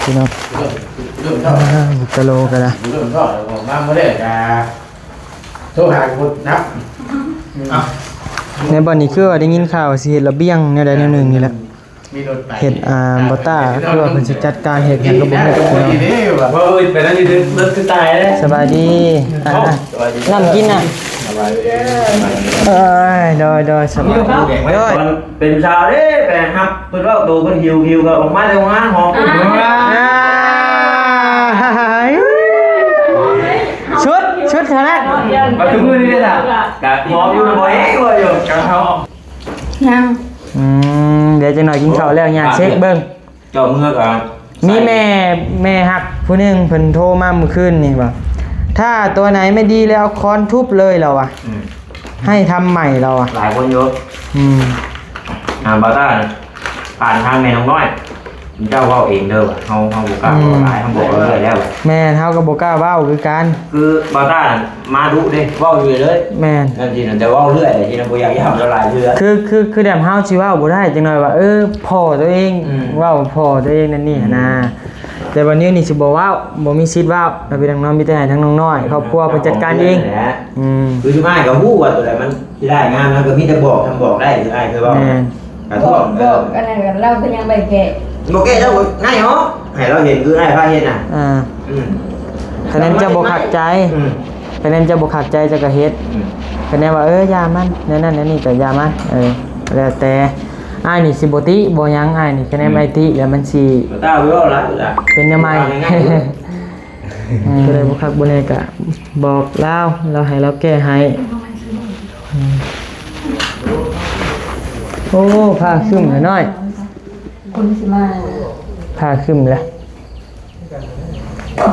พี่น้องกะโลกันละเริ่มก็มาเมื่อไรจะโทรหาคนนับในบ่อนนี้คือว่าได้ยินข่าวสิเฮ็ดระเบียงแนวใดแนวหนึ่งนี่แหละเฮ็ดบ่ต้าคือว่าเพิ่นสิจัดการเฮ็ดหยังก็บ่ฮู้พี่น้องไปนั่นนี่เลิกคือตายแล้วสบายดีน้ำกินน่ะเอ้ยโดยสบายดีโดยเป็นชาวเด้แปลครับเพิ่นว่าตัวเพิ่นหิวก็ออกมาแล้วงานหอมชุดเท่านั้นมาถึงมื้อนี้ล่ะกะหอมอยู่บ่เอ้บ่อยู่กะเฮายังเดี๋ยวจะหน่อยกินข้าวแล้วย่างเช็คเบิ่งเจ้าเมื่อก่อนมีแม่ฮักผู้นึงเพิ่นโทรมาเมื่อคืนนี่ว่าถ้าตัวไหนไม่ดีแล้วเอาค้อนทุบเลยเราอ่ะให้ทำใหม่เราอ่ะหลายคนเยอะบาต้าผ่านทางแม่น้องน้อยเจ้าเว้าเองเด้อเฮาบ่กล้าบอกหลายเฮาบอกเลยแล้วแม่เฮาก็บ่กล้าเว้าคือกันคือบาต้ามาดุเด้เว้าอยู่เลยแม่นนั่นสิแต่เว้าเรื่อยที่นำบ่อยากย่ำละลายเรื่อยคือแดมเฮาสิเว้าบ่ได้จังหน่อยว่าพ่อตัวเองเว้าพ่อตัวเองนั่นนี่นะแต่วันนี้นี่สิบ่เว้าบ่มีสิทธิ์เว้าแล้วพี่น้องมีแต่ให้ทั้งน้องน้อยครอบครัวเพิ่นจัดการเองคือสิมาก็ฮู้ว่าตัวใดมันสิได้งามแล้วก็มีแต่บอกทำบอกได้คืออ้ายคือเว้ากระทบบอกอันนั้นกันเราก็ยังไปแกะบ่แก้เจ้าง่ายเหรอให้เราเห็นคืออ้ายพาเฮ็ดน่ะคะแนนจะบ่ขัดใจคะแนนจะบ่ขัดใจจะก็เฮ็ดคะแนนว่ายามันนั่นนี่ก็ยามันแล้วแต่อ้ายนี่สิบ่ติบ่หยังอ้ายนี่คะแนนไอติแล้วมันสิตาเว้าละเป็นยังไงก็เลยบ่คักบ่แน่ก็บอกเราให้เราแก้ให้โอ้ผ้าครึ้มหน่อยคนสิมาผ้าครึ้มแล้ว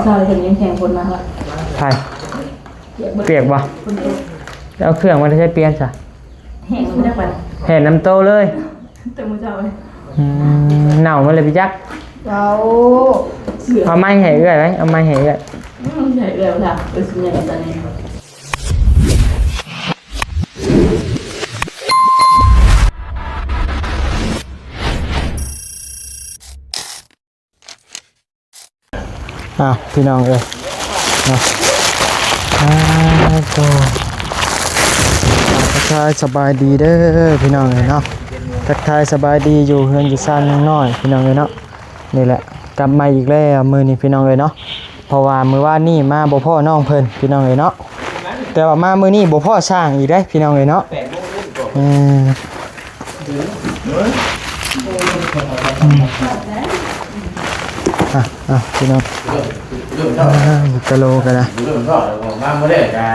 ซอยถึงยังแข่งคนมาละไผเปียกบ่เอาเครื่องมาใช้เปลี่ยนซะแห้งมันได้ปะแห่น้ำโตเลยแต่มื้อเช้าเลยเน่ามาเลยพี่จักเอาไม้แห่เอื้อยไว้เอาไม้แห่เอื้อยใหญ่แล้วล่ะเป็นสิใหญ่ตอนนี้พี่น้องเนาะตัวทักทายสบายดีเด้อพี่น้องเนาะทักทายสบายดีอยู่เฮือนอยู่ซ่านน้อยพี่น้องเนาะนี่แหละกลับมาอีกแล้วมื้อนี้พี่น้องเนาะเพราะว่ามื้อวานนี้มาบ่พ่อน้องเพิ่นพี่น้องเนาะแต่ว่ามามื้อนี้บ่พ่อสร้างอีกได้พี่น้องเนาะพี่น้องกะโลกันละเริ่มก็มาเมื่อไรจะ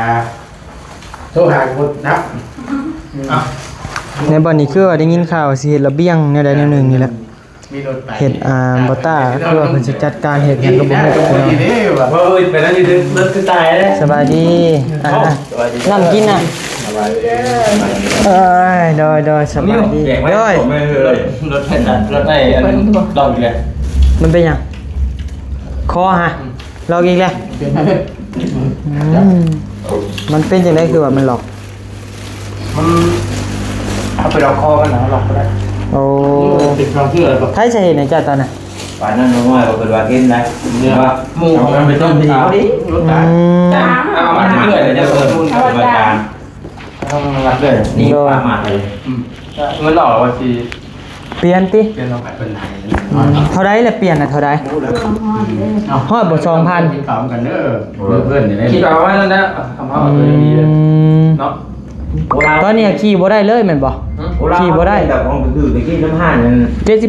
โทรหาคนนับในบ่อนนี้คือว่าได้ยินข่าวสิเฮ็ดระเบียงแนวใดแนวหนึ่งนี่แหละเฮ็ดบ่ต้าคือว่าเพิ่นสิจัดการเฮ็ดหยังก็บ่ฮู้พี่น้องไปนั่นนี่เลิกคือตายแล้วสบายดีน้ำกินน่ะโดยสบายดีโดยรถได้อันดอกเลยมันเป็นหยังคอฮะลอกอีกแล้วมันเป็นจังได๋คือว่ามันหลอกมันเอาไปหลอกคอกันนะหลอกก็ได้โอ้ติดความเชื่ออะไรใครจะเห็นในจ้าตอนน่ะป่านนั้นน้อยก็เป็นว่าเห็นนะเนี่ยว่าหมู่มันไปต้นดีเขาดิรถตายเอามาเรื่อยเลยจะเปิดรุ่นมาการเอามารับเลยนี่ปลาหมาเลยมันหลอกว่าทีเปลี่ยนติเปลี่ยนลงไปเป็นไหนเท่าไรแหละเปลี่ยนน่ะเท่าไรฮอดบ่ 2,000 ถามกันเด้อเพื่อนๆนี่คิดว่านั่นนะทำให้ตัวดีเนาะตอนนี้ขี่บ่ได้เลยแม่นบ่ขี่บ่ได้แต่ของคือตะกี้น้ำห่านนั่น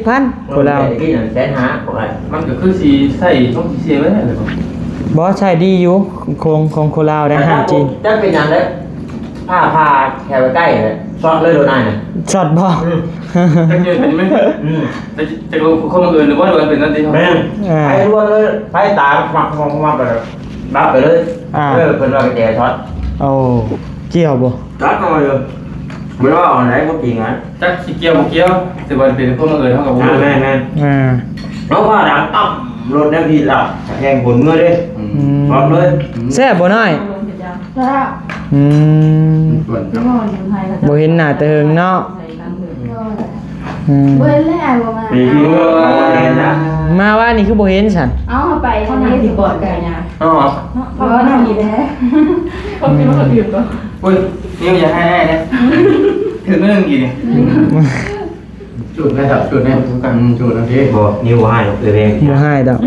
70,000คนเราตะกี้นั่น150,000บ่ได้มันก็คือสิใช้ต้องเสียไว้ได้เลยบ่ใช่ดีอยู่ของโคลาวได้ห้ามจีนจักเป็นหยังเด้ผ้าแค่ใกล้เลยช็อตเลยโดนนายน่ะช็อตบ่จะเจอเป็นมั้ยจะรู้คนอื่นหรือว่าโดนเป็นนั่นดิแม่นไปรวมเลยไปตาฟักมาไปรับไปเลยเพิ่นว่ากระแจช็อตโอ้เกี่ยวบ่ช็อตมาเลยไม่ว่าเอาไหนบ่จริงอ่ะจักสิเกี่ยวบ่เกี่ยวสิว่าเป็นคนอื่นเฮาก็บ่รู้แม่เพราะว่าดังตั้มรถแนวที่หลับแทงผลเมื่อเด้พร้อมเลยแซ่บบ่น้อยบ่เห็นหน้าแต่เฮิงเนาะ เว้ยแล้วบ่มา ปีที่แล้วนะ มาว่านี่คือบ่เห็นฉัน เอาไปเขาหน้าสิบ่ไก่ยา อ๋อ เพราะว่าหน้าดีแท้เขาคิดว่าเขาดื่มก็ อุ้ยนี่อย่าให้นะถึงเรื่องกี่เนี่ย จุดแม่ดับจุดแม่ทุกกันจุดนะพี่ บ่นิ้วให้เลยเอง บ่ให้ดอก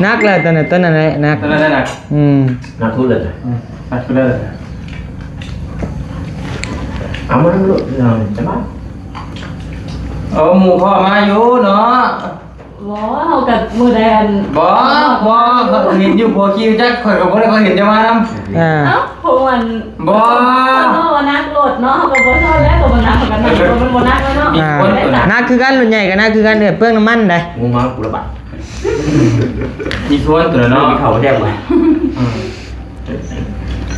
นักแล้วตอนนั้นแหละนัก ตอนนั้นน่ะ นักทุนเลย ตัดไปเลย เอามาลูกเราจะมา หมูพ่อมาอยู่เนาะ บ่เฮากับมือแดน บ่เขาเห็นอยู่พอคิวจักข่อยกับบ่ได้เขาเห็นจะมานำ เอ้าพวกมัน บ่ เนาะนักโหลดเนาะเฮาก็บ่ชอบแล้วก็บ่นักกันมันบ่นักแล้วเนาะ นักคือกันรุ่นใหญ่กับนักคือกันเด้เปลืองน้ำมันได้ งูมากุระบาด มีชวนตัว เนาะ เนาะ เขาแจ้งไป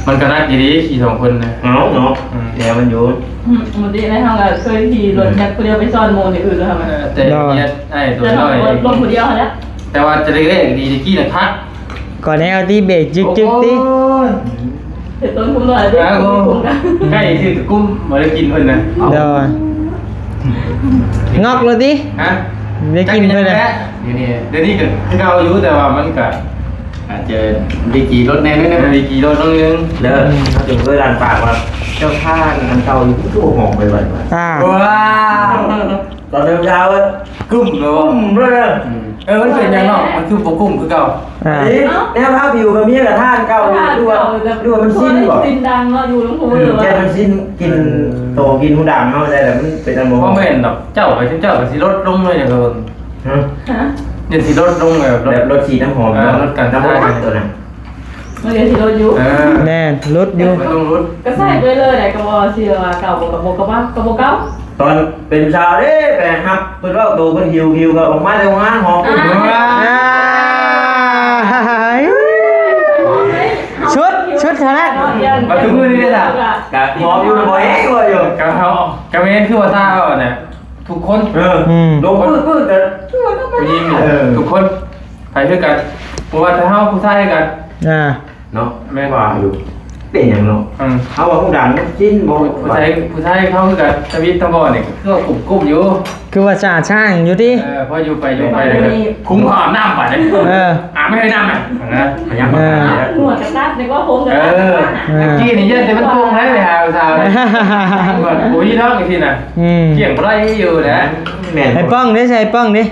มันก็น่าดีขี่2คนนะ เอาเนาะเดี๋ยวมันอยู่ มันดีนะเฮาก็เคยขี่รถจักรผู้เดียวไปซ่อนโมนี่อื่นแล้วครับ แต่เนี่ยไอ้ตัว เดี๋ยว น้อย รถผู้เดียวแล้ว แต่ว่าจะเล็กๆดีตะกี้น่ะทัก ก่อนให้เอาที่เบรกจึกติ เดี๋ยวต้นคุ้มหน่อยด้วยคุ้มกัน ใกล้ที่ตะกุ้มมาได้กินเพิ่นน่ะ เดี๋ยวงอกเลยติ ฮะ ได้กินเพิ่นน่ะ นี่นี่ เดี๋ยวนี้ก็คือเอาอยู่แต่ว่ามันก็ อาจจะดีกี่รถแน่ด้วยนะ มีกี่โลน้องนึง เด้อเขาถึงเคยรันปากว่าเจ้าท่านอันเก่าอยู่ที่หองไปบ่อย อ่า ว้าว ตอนเดิมยาวเลย กุ้มเลย กุ้มเลย มันเป็นยังเนาะมันคือบ่กุ้มคือเก่า อ่า แนวภาพอยู่กับเมียกับท่านเก่าดูว่ามันสิ้นบ่ สิ้นดังเนาะอยู่ลงพูหรือ แก ว่า มันสิ้นกินโตกินหูดังเขาได้แต่มันเป็นอันโม เพราะแม่นดอกเจ้าไปเจ้าก็สิลดลงเลยเนี่ยเพิ่น ฮะ เดี๋ยวสิลดลงแบบ แบบรถฉีดน้ำหอมรถกันน้ำหอมตัวนั้น มันก็สิรถอยู่ แม่นรถอยู่ มันต้องลด ก็ใส่ไปเลยได้ก็บ่เชื่อว่าเก่าบ่กับบ่กับว่าก็บ่เก่า ตอนเป็นชาวเด้ไปครับเพิ่นว่าโตเพิ่นหิวก็ออกมาแล้วงานหอม อ่าชุดขนาด มาถึงมื้อนี้ล่ะ กะหอมอยู่บ่แห้งบ่อยู่ กับเฮากะเมนคือว่าตาเอาเนี่ยทุกคน ลงปื้อแต่ ผู้หญิงทุกคนไปด้วยกันบ่ว่าถ้าเฮาผู้ชายกัน อ่า เนาะแม่ว่าอยู่เป็นหยังเนาะเขาว่าหูดังจิ้นบ่ ผู้ชายเขาคือกันทวิตทั้งบ่นี่คือว่ากลุ่มอยู่ คือว่าจ่าช่างอยู่ที่ พออยู่ไปเลยคุ้มหอมน้ำป่ะเนี่ยไม่ให้น้ำนะนะ ยัง หนวดกับตัดนี่ก็คงจะ กี้นี่เยอะแต่มันโกงได้เลยฮะสาวเหมือนปุ๋ยน้องอีกทีน่ะเกี่ยงไรอยู่นะ แม่น ไอ้ป้องดิใช่ไอ้ป้องดิ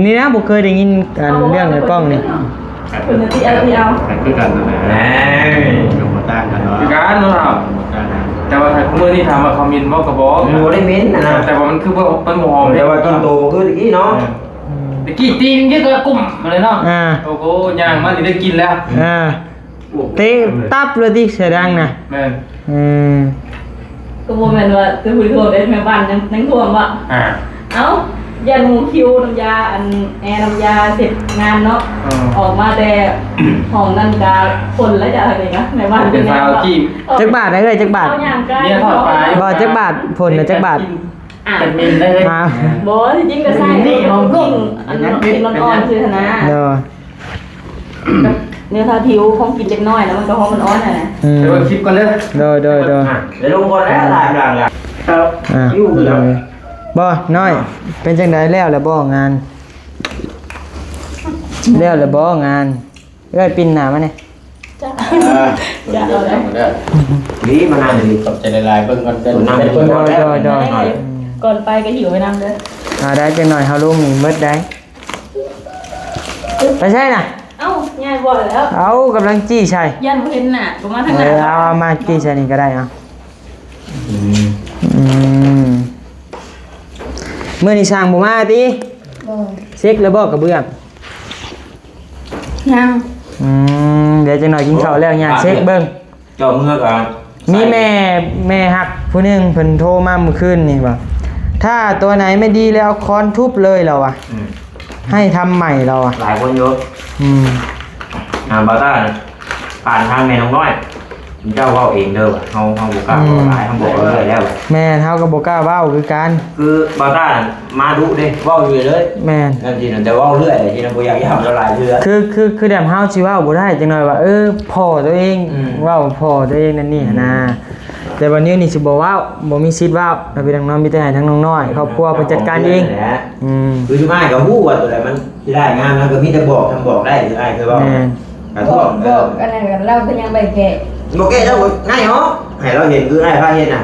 นี่นะผมเคยได้ยินกันเรื่องไอ้ป้องนี่ คุณที่เอาที่เอา คือกันนะ แหม ยกมาตั้งกันเนาะ คือการเนาะแต่ว่าถ้าคุณมือนี่ทำมาคอมมินบอกกระบอก บ่ได้มิ้นนะ แต่ว่ามันคือว่ามันหอม แต่ว่ากินโตคือตะกี้เนาะ ตะกี้ตีนเยอะก็กุ้มมาเลยเนาะโอ้โหย่างมันได้กินแล้ว เตะตับเลยที่เสียดังนะ แม่ ก็บ่แม่นว่าจะคุยโทษได้แม่บ้านยังท่วมว่าเอ้ายันหมูคิวน้ำยาอันแอร์น้ำยาเสร็จงานเนาะออกมาแต่ห้องนั่นกาคนแล้วจะอะไรนะแม่บ้าน เป็นสาวจีบ จักบาทได้เลยจักบาท เนี่ยทอดปลา บ่จักบาทผลนะจักบาท เป็นมินได้เลย มา บ่ที่จริงก็ใส่นี่ของจริงอันนั้นกินอ่อนๆคือนะ เด้อ เนื้อทาผิวของกินเล็กน้อยแล้วมันก็หอมมันอ่อนน่ะนะ เดี๋ยวคลิปก่อนเลย เด้อ เดี๋ยวลงก่อนแล้วถ่ายหลังอ่ะครับ อยู่เลยบ่น้อย เป็นจังไดแล้วบ่งานแล้วบ่งานเอ้ยปิ่นหน้ามาเนี่ย จ้ะจ้ะเอาเลย นี่มานานดี ขอบใจลายเบิ่งกันเดิน ก่อนไปก็หิวไปนำเด้อ ได้จังหน่อยเฮาลงนี่หมดได้ไปใช่น่ะ เอ้าง่ายบ่แล้ว เอากำลังจี้ใช่ ยันบ่เห็นน่ะบ่มาทางหน้า เอามาจี้ใช่นี่ก็ได้เอามื้อนี้สร้างบ่มาติเช็คแล้วบ่กระเบื้อง ยัง เดี๋ยวจังหน่อยกินข้าวแล้วย่างเช็คเบิ่ง เจ้าเมื่อก่อน มีแม่ฮักผู้หนึงเพิ่นโทรมาเมื่อคืนนี่ว่าถ้าตัวไหนไม่ดีแล้วเอาค้อนทุบเลยเราอ่ะให้ทำใหม่เราอ่ะ หลายคนเยอะบาต้าผ่านทางแม่น้องน้อยเจ้าว่าเองเด้อเฮาบ่กล้าบอกหลายเฮาบอกเลยแล้ว แม่นเฮาก็บ่กล้าเว้าคือกัน คือบาต้ามาดุเด้เว้าอยู่เลย แม่น นั่นจริงแต่เว้าเรื่อยที่นั่นบ่อยากย่ำละลายเรื่อย คือแดมเฮาสิเว้าบ่ได้จังหน่อยว่าพ่อตัวเองเว้าพ่อตัวเองนั่นนี่นะ แต่วันนี้นี่สิบ่ว้าวบ่มีสิทธิ์ว้าวเราไปทางน้องมีแต่ให้ทางน้องน้อยครอบครัวเพิ่นจัดการเองคือที่มากับฮู้ว่าตัวใดมันสิได้งานแล้วก็มีแต่บอกทำบอกได้คืออ้ายคือว่าการท บ อ อก ด บอกอะไรกันเราก็ยังไปแกะ บอกแก้เจ้าง่ายเหรอให้เราเห็นคืออ้ายพาเห็นน่ะ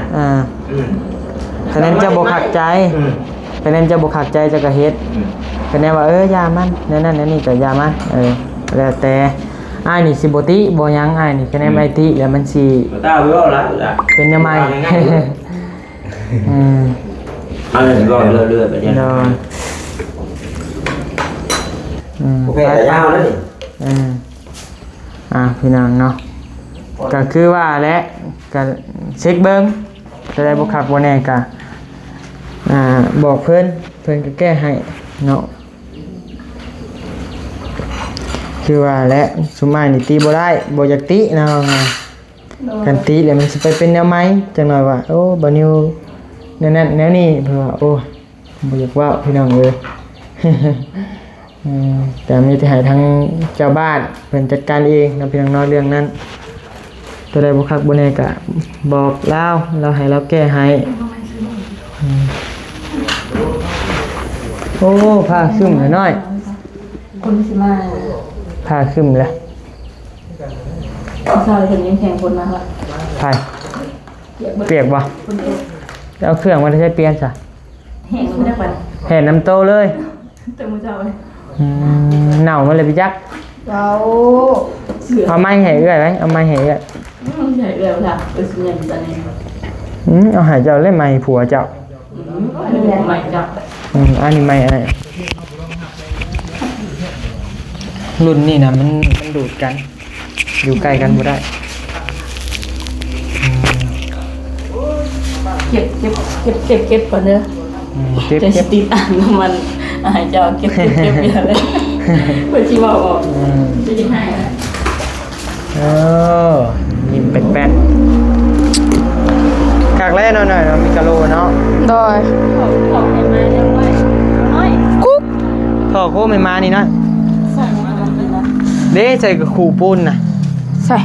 คะแนนจะบ่ขัดใจคะแนนจะบ่ขัดใจจะก็เฮ็ดคะแนนว่าอย่ามันนั่นนี่ก็อย่ามันแล้วแต่อ้ายนี่สิบ่ติบ่หยังอ้ายนี่คะแนนไอติแล้วมันสิ ตาวิวละเป็นยังไงเอาเลยก็เรื่อยๆไปเนี่ยโอเคแต่ยาวแล้วนี่พี่น้องเนาะก็คือว่าและก็เช็คเบิ้งจะได้บุคคลบ่แน่ก็บอกเพิ่นก็แก้ให้เนาะคือว่าและสุมานี่ตีบ่ได้บ่อยากตีเนาะกันตีแล้วมันสิไปเป็นแนวไม้จังหน่อยว่าโอ้บ่นิวแนวนั้นแนวนี้เพิ่นว่าโอ้บ่อยากว่าพี่น้องเลยแต่มีที่ให้ทั้งเจ้าบ้านเพิ่นจัดการเองนะพี่น้องน้อยเรื่องนั้นตัวใดบ่คักบ่แน่ก็บอกเราให้เราแก้ให้โอ้ผ้าคึ้มน้อยคนสิมาผ้าคึ้มแล้วซอยเพิ่นยังแข่งคนมาค่ะไผเปียกบ่เอาเครื่องมาใช้เปลี่ยนซะแห้งบ่ได้ปานแห่น้ำโตเลยแต่มื้อเช้าเลยเน่ามันเลยพี่จักเอาไม้แห่เอื้อยไว้เอาไม้แห่เอื้อยใหญ่แล้วล่ะเป็นสิยังตอนนี้เอาหายเจ้าเล่นไม้ผัวเจ้าใหม่จ้ะอันนี้ไม้อะไรรุ่นนี่นะมันดูดกันอยู่ใกล้กันบ่ได้เก็บก่อนเด้อจะติดอ่างมันหายเจ้าเก็บอย่าเลยเพื่อที่ว่าออกจะยังไงยิ้มแป๊กๆกากแร่หน่อยมีกะโลเนาะโดยขอบให้มาเรียบร้อยน้อยกุ๊กถอโค้ไม่มานี่นะส่งมาเลยนะเด้ใส่กับขู่ปูนน่ะใส่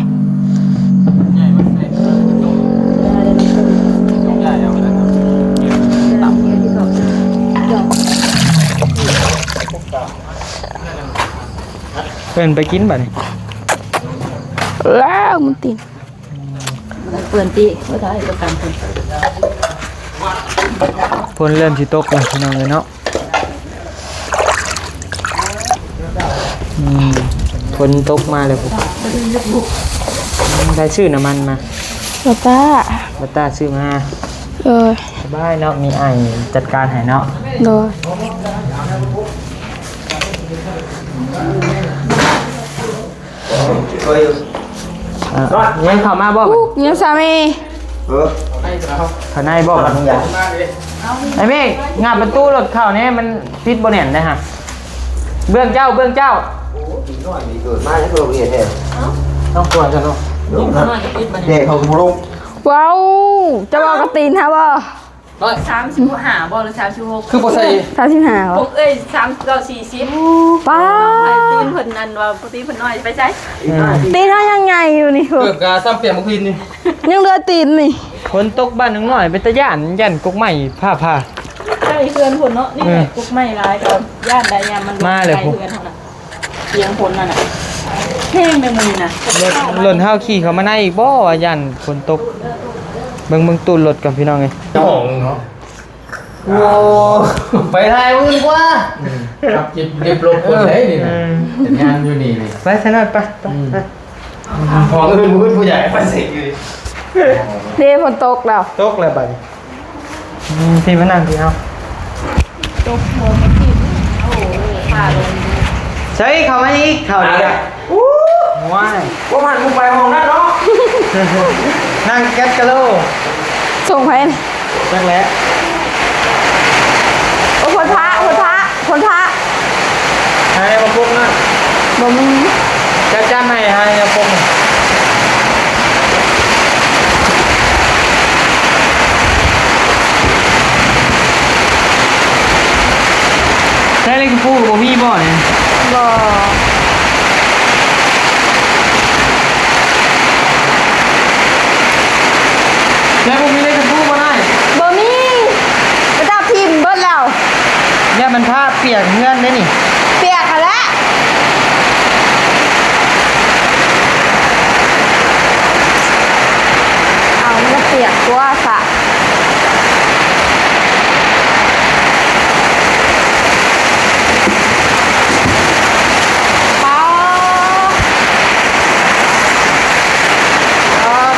เป็นไปกินบ่นี่แล้วมันติดเปื่อนตีว่าได้ประกันฝนเริ่มสิตกแล้วพี่น้องเลยเนาะฝนตกมาเลยผมได้ชื่อน้ำมันมาบัตต้าซื้อมาสบายเนาะมีไอจัดการให้เนาะโดยยังเข้ามาบ่ยังสามีข้างในบ่ไอ้เมฆงานประตูรถเข้าเนี่ยมันปิดบ่แน่นนะฮะเบื้องเจ้ามาแล้วเพิ่มอีกต้องกลัวจังเนาะเด็กเขาบุรุษว้าวจะบอกกระตีนฮะบ่35บ่หรือ36คือบ่ใส่35ผม3940ป้าตีนเพิ่นนั่นว่าตีนเพิ่นน้อยไปใช้ตีนเฮายังไงอยู่นี่เกือบกะซ้ำเปลี่ยนบ่คืนนี่ยังเหลือตีนนี่ฝนตกบ้านนึงหน่อยเป็นตะย่านกกไม้ผ้าใช่เพื่อนเพิ่นเนาะนี่กกไม้หลายก็ย่านใดยามมันมาเลยเพื่อนเฮาน่ะเสียงฝนนั่นน่ะแห้งในมือน่ะหล่นเฮาขี่เข้ามาในอีกบ่ย่านฝนตกเบิ่งตูนรถกับพี่น้องไงจ้องเนาะโอ้ไปไทยมึงกว่าครับจิบเรียบลงคนไหนนี่นะเป็นงานอยู่นี่ไปซะหน่อยไปของอื่นมึงผู้ใหญ่ไปเสร็จอยู่เดี๋ยวฝนตกแล้วบัดพี่มานั่งพี่เอาตกโมมาที่โอ้ผ่าลงใช่เขามาอีกเขาดีอ่ะว้ายว่ามันมึงไปห้องนั้นเนาะนั่งแก๊สกะโลส่งเพนจักแล้วโอ้พลพระให้มาพุ่งนะบ่มีจ้าให้มาพุ่งใช่เลยคือพูดบ่มีบ่เนี่ยบ่ แล้วผมมีได้ชมพูมาได้ บ่มีกระดับทิมเบิดแล้ว เนี่ยมันผ้าเปียกเงื่อนได้นี่ เปียกกันแล้วเอามันจะเปียกตัวสะ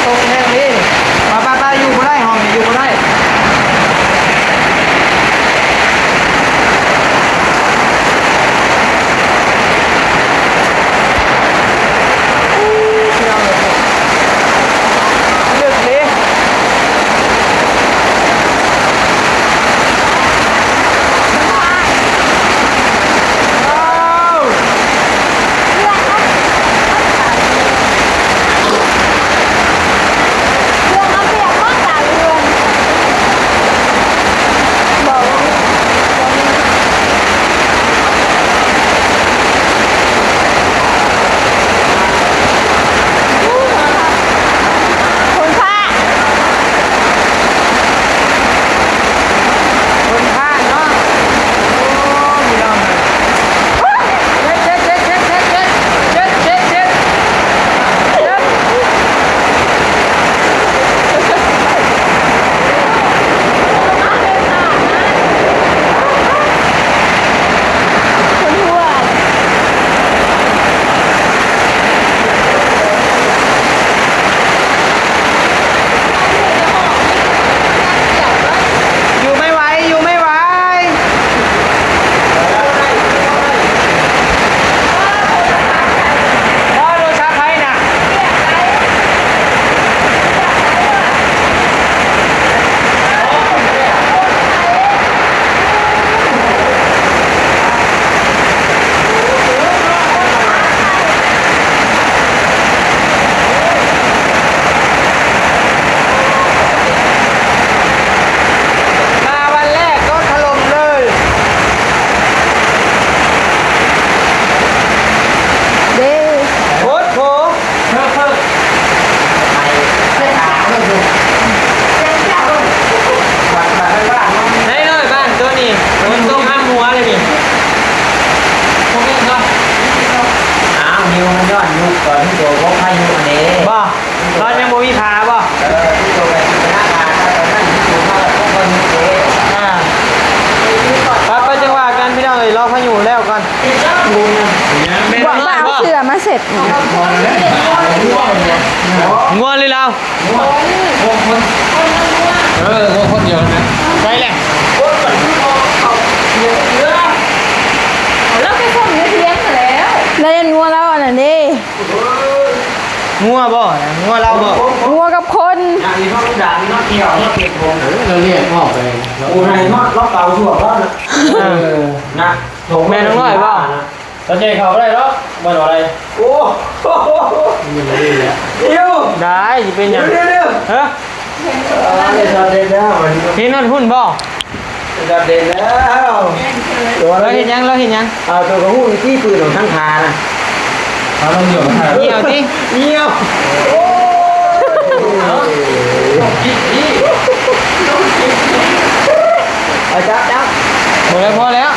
ตรงแห้งนี่ป้าอยู่ก็ได้ห้องอยู่ก็ได้เลือกเลยคนผ้าเนาะโอ้มีลองเจ็ดคนทั่ว อยู่ไม่ไหวอยู่ไม่ไหวพ่อดูชาไทยน่ะมาวันแรกก็ถล่มเลย เด้ โคตรโผได้เลยบ้านตัวนี้มันต้องห้ามหัวเลยนี่พวกนี้ก็ อ้าวนิวมันย้อนยุคก่อนที่ตัวพวกพายุอันนี้ บ่ตอนยังบ่มีขาบ่ ที่ตัวแบบคณะการตอนนั้นที่ตัวพวกคนนี้เอง ไปจังหวะกันพี่น้องเอ้ยรอพายุแล้วก่อน บอกว่าเอาเสือมาเสร็จ ง่วนเลยเรา คนเดียวนะ ใช่แหละ แล้วไปส่งในเทียงแล้ว แล้วยันงัวแล้วอันนั้นดิ งัวบ่งัวเราบ่ งัวกับคน อย่างนี้เขาด่ามีนอดเกี่ยวเก็บวง เราเรียกงอกไป กูในนอดล็อกเก่าชั่วก็นะ แม่น้องน้อยบ่ ตอนเจ๊เขาได้แล้วบ่อะไร โอ้โหเดี๋ยว ได้สิเป็นหยัง เดี๋ยว เฮ้อ เด่นแล้วมัน พี่นอนหุ้นบ่ เด่นแล้วตัว เราเห็นยังเราเห็นยัง เอาตัวกระหู้ที่ปืนของทั้งคานะ เขาต้องเหยียบมา เหี่ยวติ เงี้ยว เอาจับ หมดแล้วพอแล้ว